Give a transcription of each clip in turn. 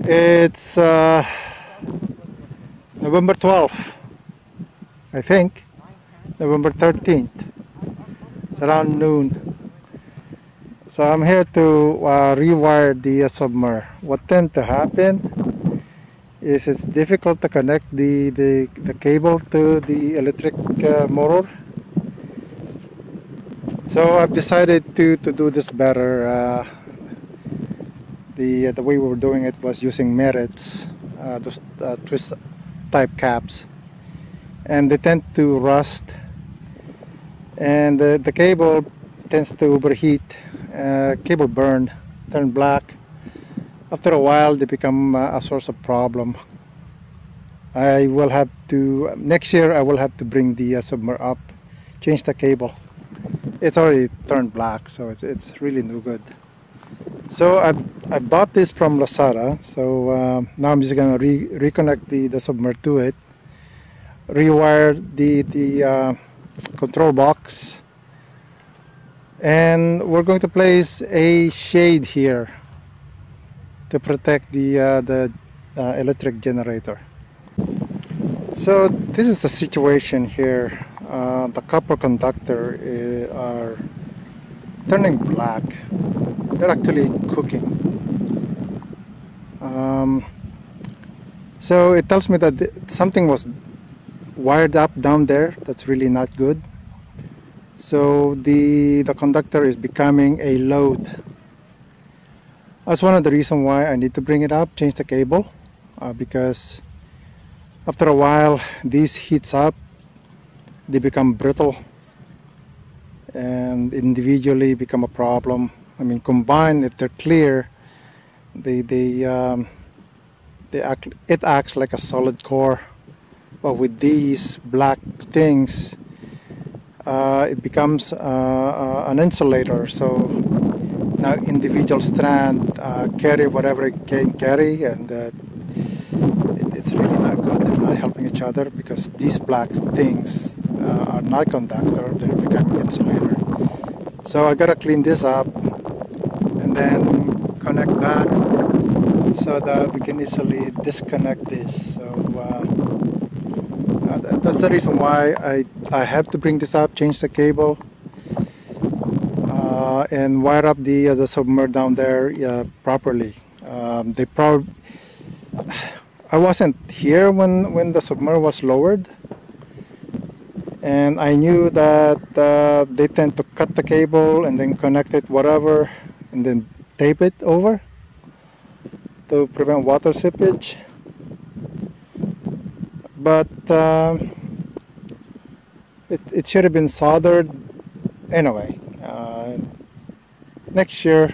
It's November 12th, I think. November 13th. It's around noon. So I'm here to rewire the submer. What tends to happen is it's difficult to connect the cable to the electric motor. So I've decided to do this better. The way we were doing it was using merits, those twist type caps, and they tend to rust, and the cable tends to overheat, cable burn, turn black. After a while they become a source of problem. I will have to, next year I will have to bring the submer up, change the cable. It's already turned black, so it's really no good. So I bought this from Lazada, so now I'm just going to reconnect the submer to it, rewire the control box, and we're going to place a shade here to protect the electric generator. So this is the situation here. The copper conductor are turning black. They're actually cooking. So it tells me that something was wired up down there that's really not good. So the conductor is becoming a load. That's one of the reasons why I need to bring it up, change the cable, because after a while these heats up, they become brittle and individually become a problem. I mean, combined, if they're clear, it acts like a solid core. But with these black things, it becomes an insulator. So now individual strand carry whatever it can carry, and it's really not good. They're not helping each other because these black things are not conductor. They're becoming insulator. So I gotta clean this up and then connect that so that we can easily disconnect this. So that's the reason why I have to bring this up, change the cable, and wire up the submer down there properly. I wasn't here when the submer was lowered, and I knew that they tend to cut the cable and then connect it whatever and then tape it over to prevent water seepage. But it should have been soldered anyway. Next year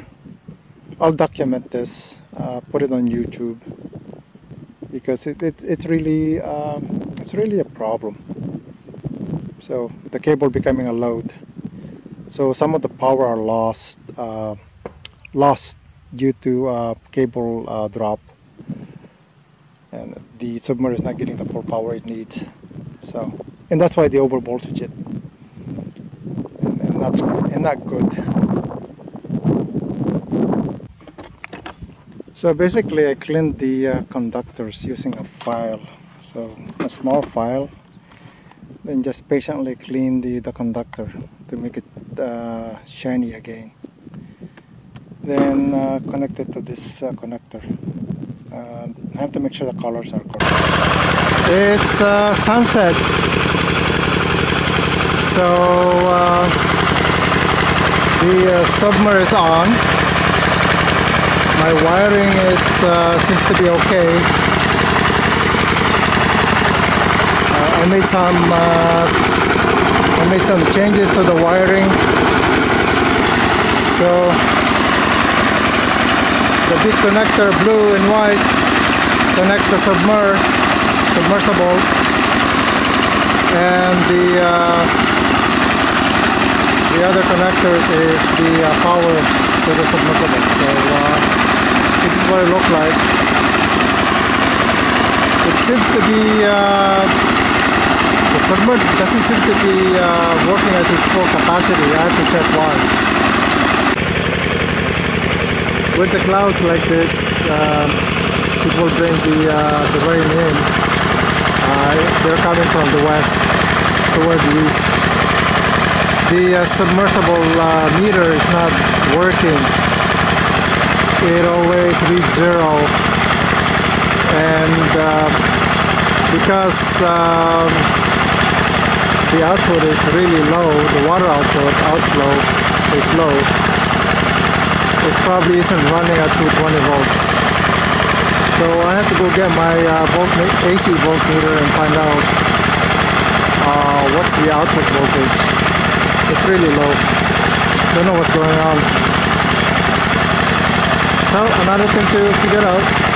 I'll document this, put it on YouTube, because it's really a problem. So the cable becoming a load. So some of the power are lost due to cable drop, and the submer is not getting the full power it needs. So, and that's why they overvoltage it, and not good. So basically I cleaned the conductors using a file, so a small file, then just patiently clean the conductor to make it shiny again. Then connect it to this connector. I have to make sure the colors are correct. It's sunset, so the submer is on. My wiring seems to be okay. I made some changes to the wiring. So the big connector, blue and white, connects the submersible, and the other connector is the power to the submersible. So this is what it looks like. It seems to be the submer doesn't seem to be working at its full capacity. I have to check why. With the clouds like this, it will bring the rain in. They're coming from the west toward the east. The submersible meter is not working. It always reads 0, and because the output is really low, the water outflow is low, it probably isn't running at 220 volts. So I have to go get my AC voltmeter and find out what's the output voltage. It's really low. Don't know what's going on. So another thing to figure out.